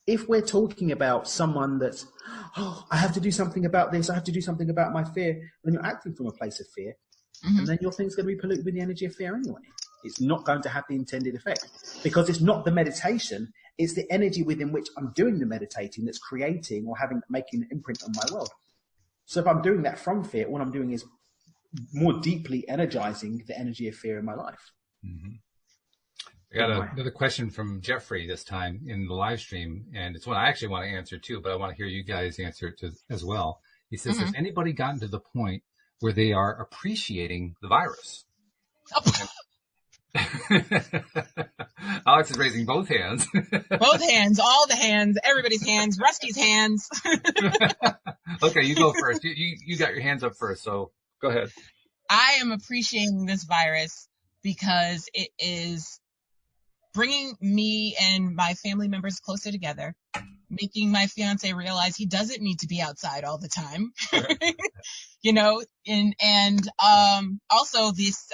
if we're talking about someone that's, I have to do something about this, I have to do something about my fear, then you're acting from a place of fear. And then your thing's going to be polluted with the energy of fear anyway. It's not going to have the intended effect, because it's not the meditation, it's the energy within which I'm doing the meditating that's creating or making an imprint on my world. So if I'm doing that from fear, all I'm doing is more deeply energizing the energy of fear in my life. I got another question from Jeffrey this time in the live stream, and it's one I actually want to answer too, but I want to hear you guys answer it as well. He says, has anybody gotten to the point where they are appreciating the virus? Alex is raising both hands. Both hands, all the hands, everybody's hands, Rusty's hands. Okay, you go first. You got your hands up first, so go ahead. I am appreciating this virus because it is bringing me and my family members closer together. making my fiance realize he doesn't need to be outside all the time. Also this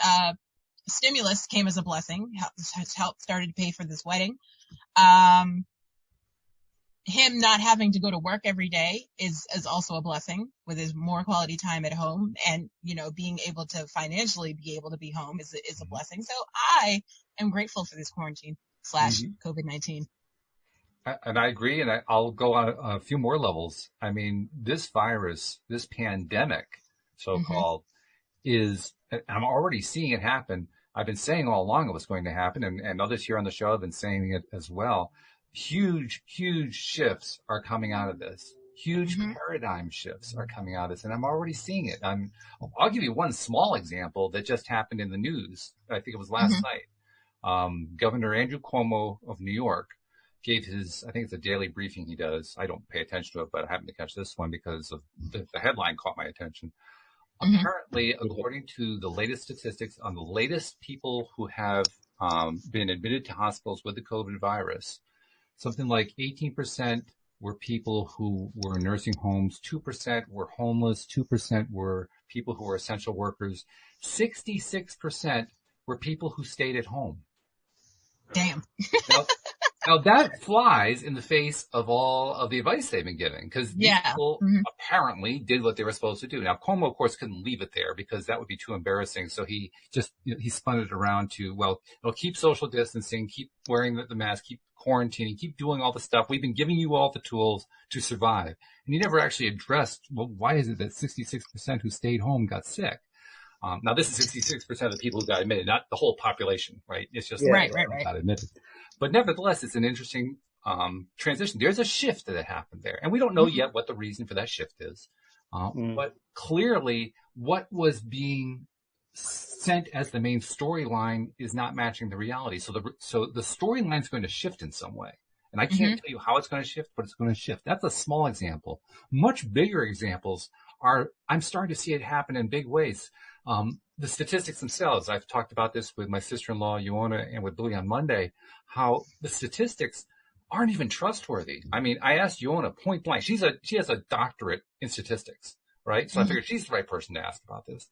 stimulus came as a blessing, has helped started to pay for this wedding. Him not having to go to work every day is also a blessing, with his more quality time at home, and being able to financially be able to be home is a blessing. So I am grateful for this quarantine / COVID-19. And I agree, and I'll go on a few more levels. I mean, this virus, this pandemic, so-called, is, I'm already seeing it happen. I've been saying all along it was going to happen, and others here on the show have been saying it as well. Huge shifts are coming out of this. Huge paradigm shifts are coming out of this, and I'm already seeing it. I'll give you one small example that just happened in the news. I think it was last night. Governor Andrew Cuomo of New York gave his, I think it's a daily briefing he does. I don't pay attention to it, but I happened to catch this one because of the headline caught my attention. Apparently, according to the latest statistics on the latest people who have been admitted to hospitals with the COVID virus, something like 18% were people who were in nursing homes, 2% were homeless, 2% were people who were essential workers, 66% were people who stayed at home. Damn. Now that flies in the face of all of the advice they've been giving, because people apparently did what they were supposed to do. Now, Cuomo, of course, couldn't leave it there because that would be too embarrassing. So he just, he spun it around to, well, keep social distancing, keep wearing the mask, keep quarantining, keep doing all the stuff. We've been giving you all the tools to survive. And he never actually addressed, well, why is it that 66% who stayed home got sick? Now, this is 66% of the people who got admitted, not the whole population, right? It's just right. got admitted. But nevertheless, it's an interesting transition. There's a shift that happened there. And we don't know yet what the reason for that shift is. But clearly, what was being sent as the main storyline is not matching the reality. So the storyline is going to shift in some way. And I can't tell you how it's going to shift, but it's going to shift. That's a small example. Much bigger examples are, I'm starting to see it happen in big ways. The statistics themselves, I've talked about this with my sister-in-law, Iona, and with Billy on Monday, how the statistics aren't even trustworthy. I mean, I asked Iona point blank. She has a doctorate in statistics, right? So I figured she's the right person to ask about this.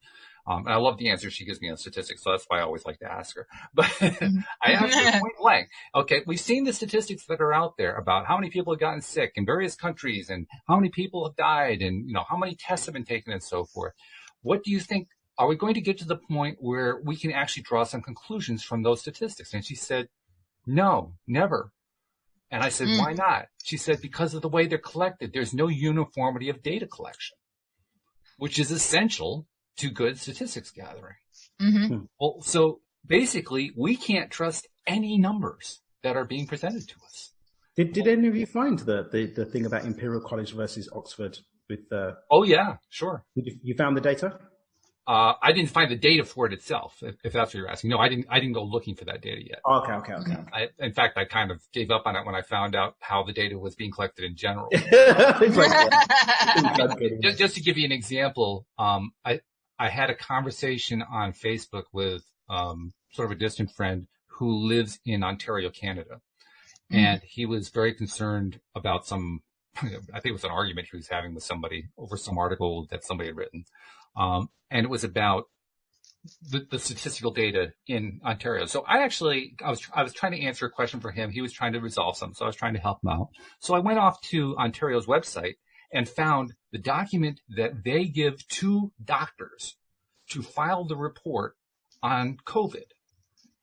And I love the answer she gives me on statistics, so that's why I always like to ask her. But I asked her point blank, okay, we've seen the statistics that are out there about how many people have gotten sick in various countries and how many people have died and, how many tests have been taken and so forth. What do you think? Are we going to get to the point where we can actually draw some conclusions from those statistics? And she said, no, never. And I said, why not? She said, because of the way they're collected. There's no uniformity of data collection, which is essential to good statistics gathering. Well, so basically, we can't trust any numbers that are being presented to us. Did any of you find the thing about Imperial College versus Oxford with Oh yeah, sure. You found the data? I didn't find the data for it itself, if that's what you're asking. No, I didn't go looking for that data yet. Okay. In fact, I kind of gave up on it when I found out how the data was being collected in general. Just to give you an example, I had a conversation on Facebook with sort of a distant friend who lives in Ontario, Canada. And he was very concerned about I think it was an argument he was having with somebody over some article that somebody had written. And it was about the statistical data in Ontario. So I was trying to answer a question for him. He was trying to resolve something. So I was trying to help him out. So I went off to Ontario's website and found the document that they give to doctors to file the report on COVID.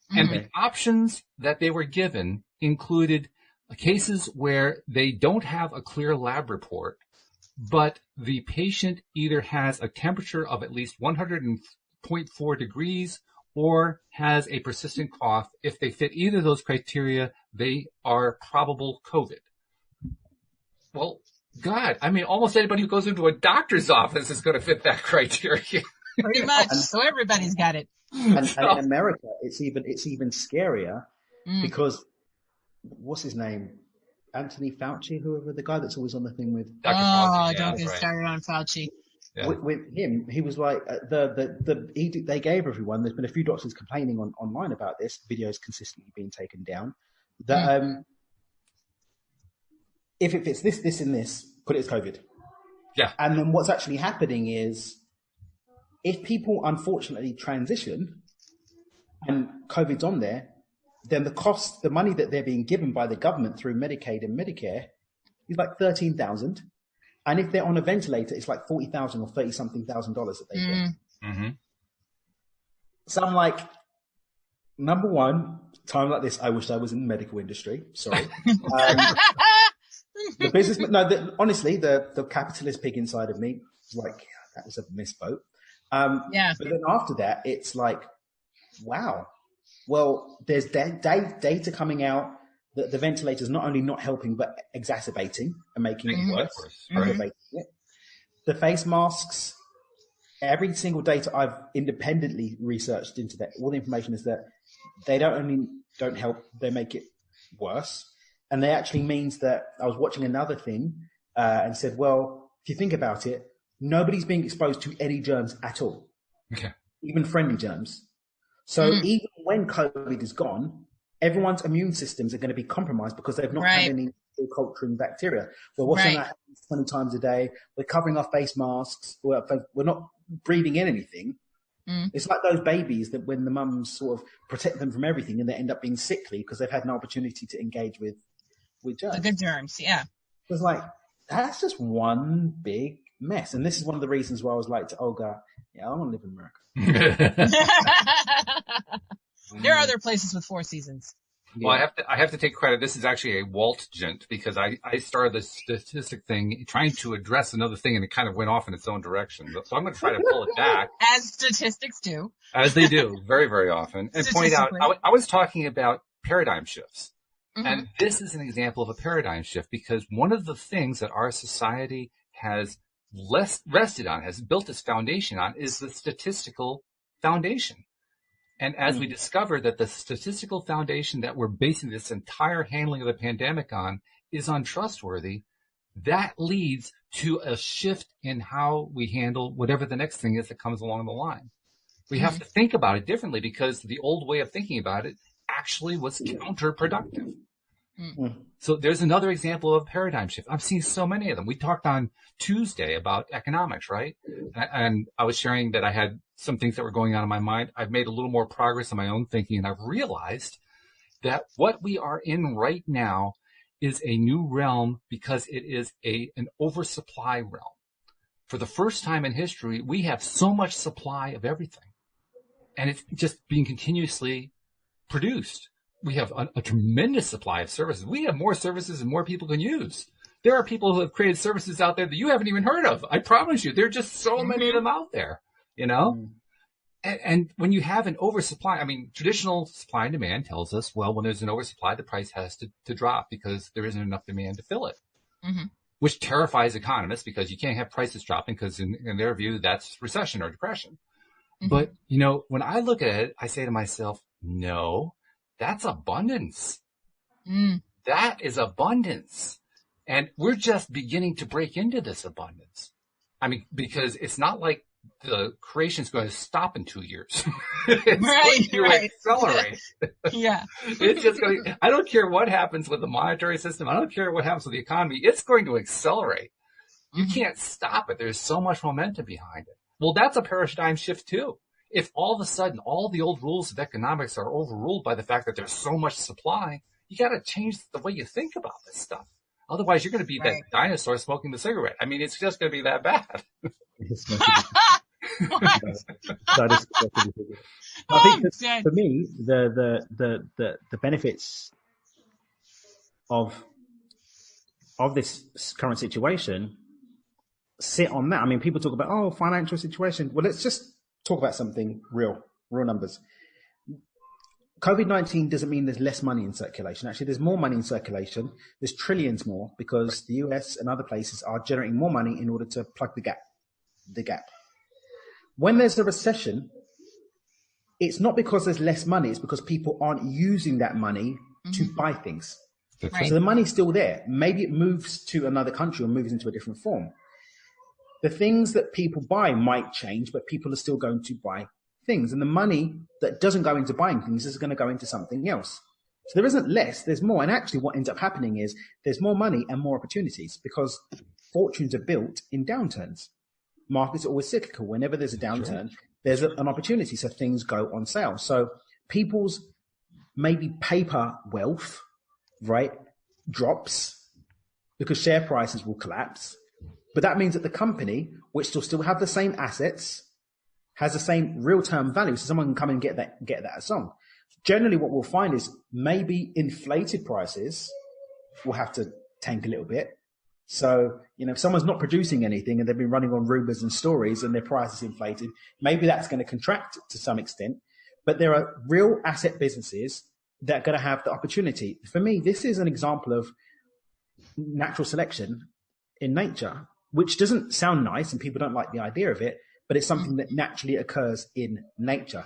And the options that they were given included cases where they don't have a clear lab report, but the patient either has a temperature of at least 100.4 degrees or has a persistent cough. If they fit either of those criteria, they are probable COVID. Well, God, I mean, almost anybody who goes into a doctor's office is going to fit that criteria. Pretty much. So everybody's got it. And in America, it's even scarier because what's his name? Anthony Fauci, whoever the guy that's always on the thing with. Dr. Fauci, don't get started on Fauci. Yeah. With him, he was like they gave everyone. There's been a few doctors complaining online about this. Videos consistently being taken down. That if it fits this, and this, put it as COVID. Yeah. And then what's actually happening is, if people unfortunately transition and COVID's on there, then the money that they're being given by the government through Medicaid and Medicare is like $13,000. And if they're on a ventilator, it's like $40,000 or $30-something thousand that they get. Mm-hmm. So I'm like, number one, time like this, I wish I was in the medical industry. Sorry. The business, honestly, the capitalist pig inside of me was like, yeah, that was a misboat. Yeah. But then after that, it's like, wow. Well, there's data coming out that the ventilator's not only not helping, but exacerbating and making it worse. Aggravating it. The face masks, every single data I've independently researched into that, all the information is that they don't help, they make it worse. And they actually means that I was watching another thing and said, well, if you think about it, nobody's being exposed to any germs at all. Okay. Even friendly germs. So even when COVID is gone, everyone's immune systems are going to be compromised because they've not had any culturing bacteria. We're washing our hands 20 times a day. We're covering our face masks. We're not breathing in anything. It's like those babies that when the mums sort of protect them from everything and they end up being sickly because they've had no opportunity to engage with germs. The good germs, yeah. It's like, that's just one big mess. And this is one of the reasons why I was like to Olga, yeah, I want to live in America. There are other places with 4 seasons. Well, I have to take credit. This is actually a Walt gent because I started this statistic thing trying to address another thing and it kind of went off in its own direction. So I'm going to try to pull it back. As statistics do. As they do very, very often. And point out, I was talking about paradigm shifts. And this is an example of a paradigm shift because one of the things that our society has rested on, has built its foundation on, is the statistical foundation. And as we discover that the statistical foundation that we're basing this entire handling of the pandemic on is untrustworthy, that leads to a shift in how we handle whatever the next thing is that comes along the line. We have to think about it differently because the old way of thinking about it actually was counterproductive. So there's another example of paradigm shift. I've seen so many of them. We talked on Tuesday about economics, right? And I was sharing that I had some things that were going on in my mind. I've made a little more progress in my own thinking, and I've realized that what we are in right now is a new realm because it is an oversupply realm. For the first time in history, we have so much supply of everything, and it's just being continuously produced. We have a tremendous supply of services. We have more services than more people can use. There are people who have created services out there that you haven't even heard of. I promise you, there are just so many of them out there, you know? And when you have an oversupply, I mean, traditional supply and demand tells us, well, when there's an oversupply, the price has to drop because there isn't enough demand to fill it, which terrifies economists because you can't have prices dropping because in their view, that's recession or depression. But, you know, when I look at it, I say to myself, no, that's abundance. That is abundance. And we're just beginning to break into this abundance. I mean, because it's not like the creation is going to stop in 2 years. It's going to accelerate. It's just going to, I don't care what happens with the monetary system. I don't care what happens with the economy. It's going to accelerate. You can't stop it. There's so much momentum behind it. Well, that's a paradigm shift too. If all of a sudden all the old rules of economics are overruled by the fact that there's so much supply, you got to change the way you think about this stuff. Otherwise, you're going to be that dinosaur smoking the cigarette. I mean, it's just going to be that bad. I think that for me, the benefits of this current situation sit on that. I mean, people talk about, financial situation. Well, let's just talk about something real numbers. COVID-19 doesn't mean there's less money in circulation. Actually, there's more money in circulation. There's trillions more because the US and other places are generating more money in order to plug the gap. When there's a recession, it's not because there's less money. It's because people aren't using that money to buy things. So the money's still there. Maybe it moves to another country or moves into a different form. The things that people buy might change, but people are still going to buy things. And the money that doesn't go into buying things is going to go into something else. So there isn't less, there's more. And actually what ends up happening is there's more money and more opportunities because fortunes are built in downturns. Markets are always cyclical. Whenever there's a downturn, there's an opportunity. So things go on sale. So people's maybe paper wealth, right, drops because share prices will collapse. But that means that the company, which will still have the same assets, has the same real-term value. So someone can come and get that song. Generally, what we'll find is maybe inflated prices will have to tank a little bit. So, if someone's not producing anything and they've been running on rumors and stories and their price is inflated, maybe that's going to contract to some extent. But there are real asset businesses that are going to have the opportunity. For me, this is an example of natural selection in nature, which doesn't sound nice and people don't like the idea of it, but it's something that naturally occurs in nature,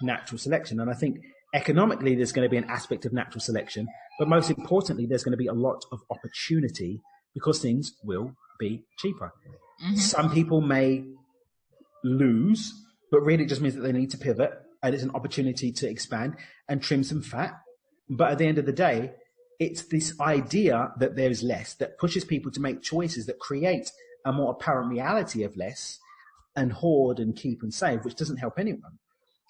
natural selection. And I think economically, there's going to be an aspect of natural selection, but most importantly, there's going to be a lot of opportunity because things will be cheaper. Mm-hmm. Some people may lose, but really it just means that they need to pivot and it's an opportunity to expand and trim some fat. But at the end of the day, it's this idea that there's less that pushes people to make choices that create a more apparent reality of less and hoard and keep and save, which doesn't help anyone.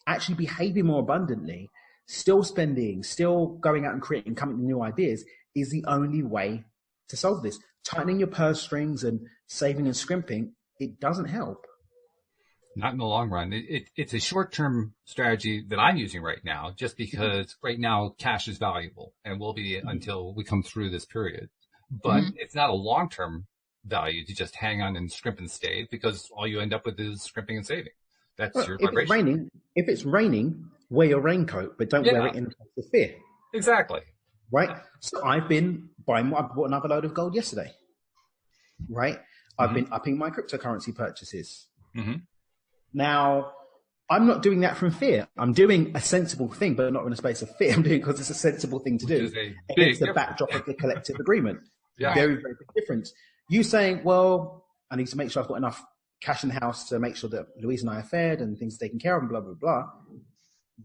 Actually behaving more abundantly, still spending, still going out and creating, coming with new ideas is the only way to solve this. Tightening your purse strings and saving and scrimping, it doesn't help. Not in the long run. It's a short-term strategy that I'm using right now, just because right now cash is valuable and will be until we come through this period. But it's not a long-term value to just hang on and scrimp and save, because all you end up with is scrimping and saving. That's your vibration. If it's raining, wear your raincoat, but don't wear it in the fear. Exactly. Right? So I've been I bought another load of gold yesterday. Right? I've been upping my cryptocurrency purchases. Mm-hmm. Now, I'm not doing that from fear. I'm doing a sensible thing, but not in a space of fear. I'm doing it because it's a sensible thing to do against the backdrop of the collective agreement. Yeah. Very, very big difference. You saying, well, I need to make sure I've got enough cash in the house to make sure that Louise and I are fed and things are taken care of and blah, blah, blah.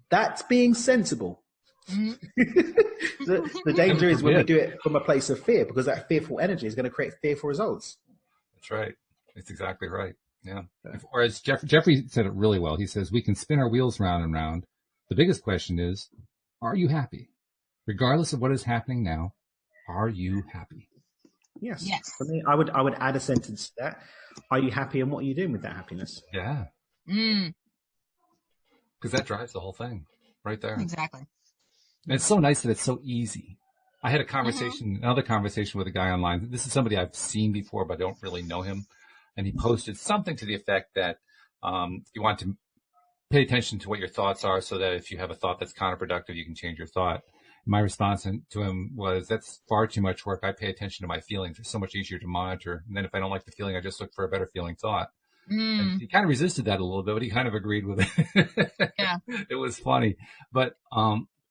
That's being sensible. Mm-hmm. the danger is when we do it from a place of fear, because that fearful energy is going to create fearful results. That's right. That's exactly right. Yeah. Or as Jeffrey said it really well, he says, we can spin our wheels round and round. The biggest question is, are you happy? Regardless of what is happening now, are you happy? Yes. For me, I would add a sentence to that. Are you happy, and what are you doing with that happiness? Yeah. Because that drives the whole thing right there. Exactly. And it's so nice that it's so easy. I had another conversation with a guy online. This is somebody I've seen before, but I don't really know him. And he posted something to the effect that you want to pay attention to what your thoughts are, so that if you have a thought that's counterproductive, you can change your thought. My response to him was, that's far too much work. I pay attention to my feelings. It's so much easier to monitor. And then if I don't like the feeling, I just look for a better feeling thought. And he kind of resisted that a little bit, but he kind of agreed with it. Yeah. It was funny. But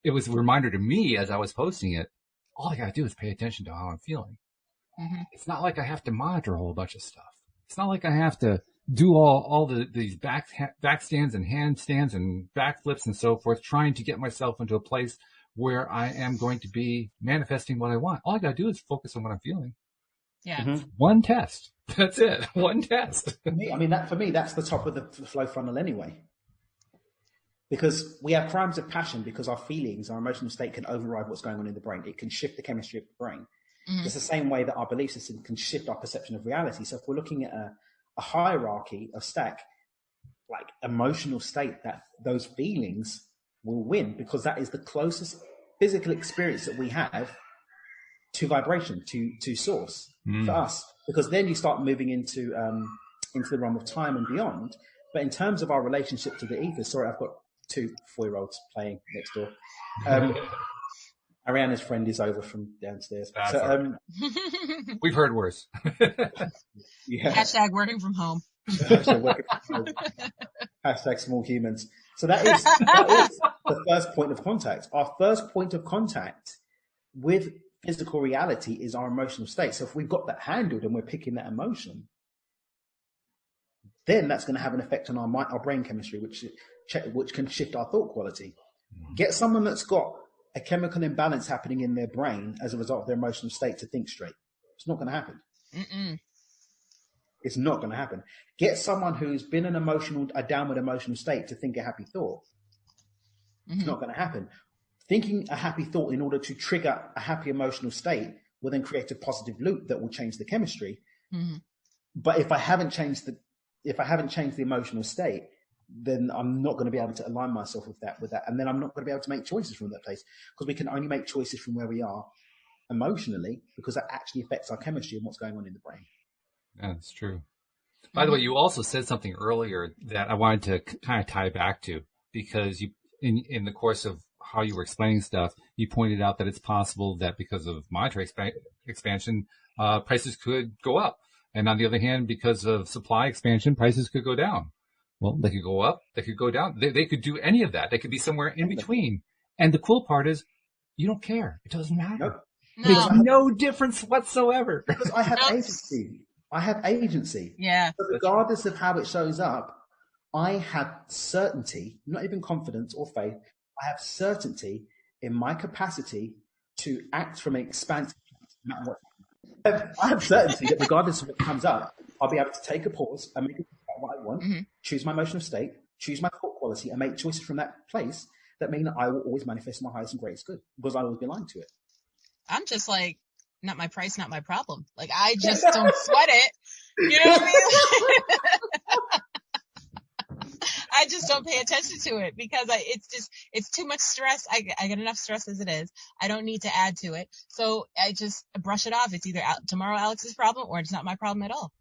it was a reminder to me as I was posting it, all I got to do is pay attention to how I'm feeling. Mm-hmm. It's not like I have to monitor a whole bunch of stuff. It's not like I have to do all these back stands and handstands and backflips and so forth, trying to get myself into a place where I am going to be manifesting what I want. All I got to do is focus on what I'm feeling. Yeah. Mm-hmm. One test. That's it. One test. For me, that's the top of the flow funnel anyway. Because we have crimes of passion, because our feelings, our emotional state can override what's going on in the brain. It can shift the chemistry of the brain. Mm-hmm. It's the same way that our belief system can shift our perception of reality. So if we're looking at a hierarchy, a stack, like emotional state, that those feelings will win, because that is the closest physical experience that we have to vibration, to source for us. Because then you start moving into the realm of time and beyond. But in terms of our relationship to the ether, sorry, I've got 2 4-year-olds playing next door. Ariana's friend is over from downstairs. We've heard worse. Yeah. Hashtag working from home. Hashtag small humans. So that is the first point of contact. Our first point of contact with physical reality is our emotional state. So if we've got that handled and we're picking that emotion, then that's going to have an effect on our brain chemistry, which can shift our thought quality. Get someone that's got a chemical imbalance happening in their brain as a result of their emotional state to think straight. It's not going to happen. Mm-mm. It's not going to happen. Get someone who's been in a downward emotional state to think a happy thought. It's not going to happen. Thinking a happy thought in order to trigger a happy emotional state will then create a positive loop that will change the chemistry. Mm-hmm. But if I haven't changed the emotional state, then I'm not going to be able to align myself with that, and then I'm not going to be able to make choices from that place, because we can only make choices from where we are emotionally, because that actually affects our chemistry and what's going on in the brain. Yeah, that's true. By the way, you also said something earlier that I wanted to kind of tie back to, because you, in the course of how you were explaining stuff, you pointed out that it's possible that because of monetary expansion, prices could go up. And on the other hand, because of supply expansion, prices could go down. Well, they could go up, they could go down. They could do any of that. They could be somewhere in between. And the cool part is, you don't care. It doesn't matter. Nope. There's no difference whatsoever. Because I have agency. I have agency. Yeah. So regardless of how it shows up, I have certainty, not even confidence or faith. I have certainty in my capacity to act from an expansive place, no matter what. I have certainty that regardless of what comes up, I'll be able to take a pause and make what I want, choose my emotional state, choose my thought quality, and make choices from that place that mean that I will always manifest my highest and greatest good, because I will always be aligned to it. I'm just like, not my price, not my problem. Like, I just don't sweat it. You know what I mean? I just don't pay attention to it, because it's too much stress. I get enough stress as it is. I don't need to add to it. So I just brush it off. It's either tomorrow Alex's problem, or it's not my problem at all.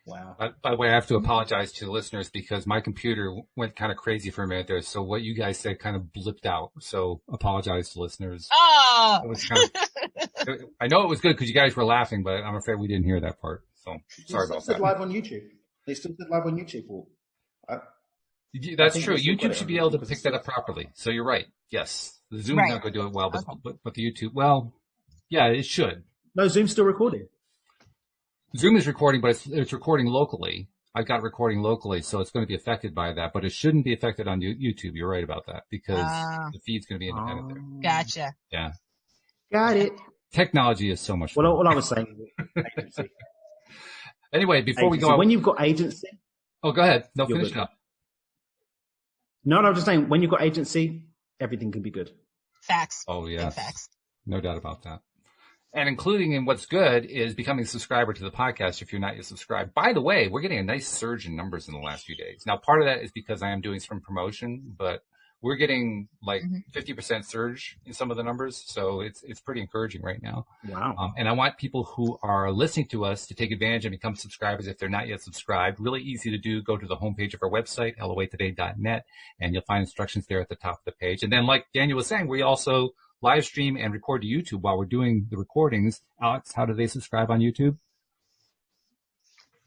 Wow. By the way, I have to apologize to the listeners, because my computer went kind of crazy for a minute there. So what you guys said kind of blipped out. So apologize to listeners. Oh! I know it was good because you guys were laughing, but I'm afraid we didn't hear that part. So sorry about that. Live on YouTube. They still did live on YouTube. That's true. YouTube should be able to pick that up properly. So you're right. Yes. The Zoom's not going to do it well, but the YouTube, well, yeah, it should. No, Zoom's still recording. Zoom is recording, but it's recording locally. I've got recording locally, so it's going to be affected by that, but it shouldn't be affected on YouTube. You're right about that, because the feed's going to be independent there. Gotcha. Yeah. Got it. Technology is so much fun. Well, all I was saying, agency. Anyway, before we go, when you've got agency. Oh, go ahead. No, finish it up. No, I'm just saying, when you've got agency, everything can be good. Facts. Oh, yeah. Facts. No doubt about that. And including in what's good is becoming a subscriber to the podcast if you're not yet subscribed. By the way, we're getting a nice surge in numbers in the last few days. Now, part of that is because I am doing some promotion, but we're getting like 50% surge in some of the numbers. So it's pretty encouraging right now. Wow. And I want people who are listening to us to take advantage and become subscribers if they're not yet subscribed. Really easy to do. Go to the homepage of our website, loatoday.net, and you'll find instructions there at the top of the page. And then, like Daniel was saying, we also live stream and record to YouTube while we're doing the recordings. Alex, how do they subscribe on YouTube?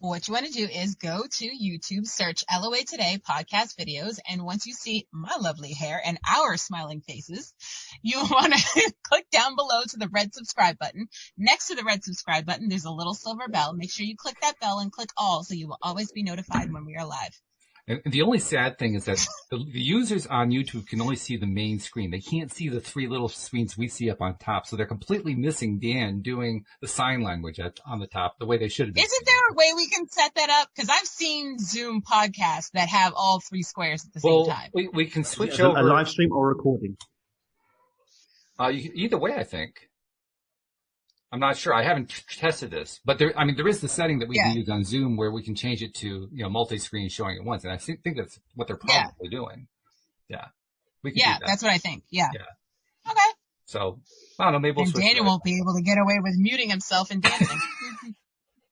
What you want to do is go to YouTube, search LOA Today podcast videos, and once you see my lovely hair and our smiling faces, you want to click down below to the red subscribe button. Next to the red subscribe button, there's a little silver bell. Make sure you click that bell and click all, so you will always be notified when we are live. And the only sad thing is that the users on YouTube can only see the main screen. They can't see the three little screens we see up on top. So they're completely missing Dan doing the sign language on the top the way they should have been. Isn't there a way we can set that up? Because I've seen Zoom podcasts that have all three squares at the same time. We can switch over. A live stream or recording? Either way, I think. I'm not sure. I haven't tested this, but there is the setting that we can use on Zoom where we can change it to, multi-screen showing at once. And I think that's what they're probably doing. Yeah. We can do that. That's what I think. Yeah. Okay. So, I don't know, maybe we'll switch. Daniel won't be able to get away with muting himself and dancing.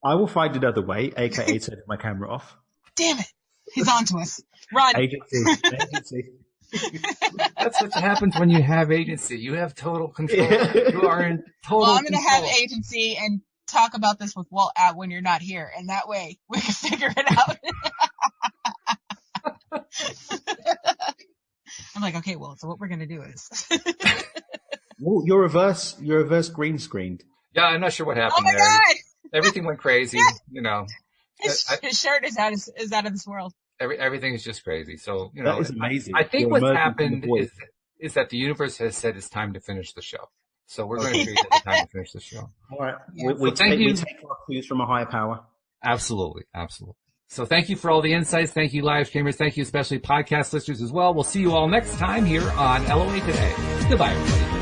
I will find another way, aka turning my camera off. Damn it. He's on to us. Run. Agency. That's what happens when you have agency. You have total control. You are in total I'm going to have control. agency and talk about this with Walt when you're not here. And that way we can figure it out. I'm like, okay, well, so what we're going to do is. Well, you're reverse green screened. Yeah, I'm not sure what happened there. Oh my God! Everything went crazy, His shirt is out of this world. Everything is just crazy. So, that is amazing. I think what's happened is is that the universe has said it's time to finish the show. So we're going to treat it as time to finish the show. All right. Yeah. We take our cues from a higher power. Absolutely. So thank you for all the insights. Thank you, live streamers. Thank you, especially podcast listeners as well. We'll see you all next time here on LOA Today. Goodbye, everybody.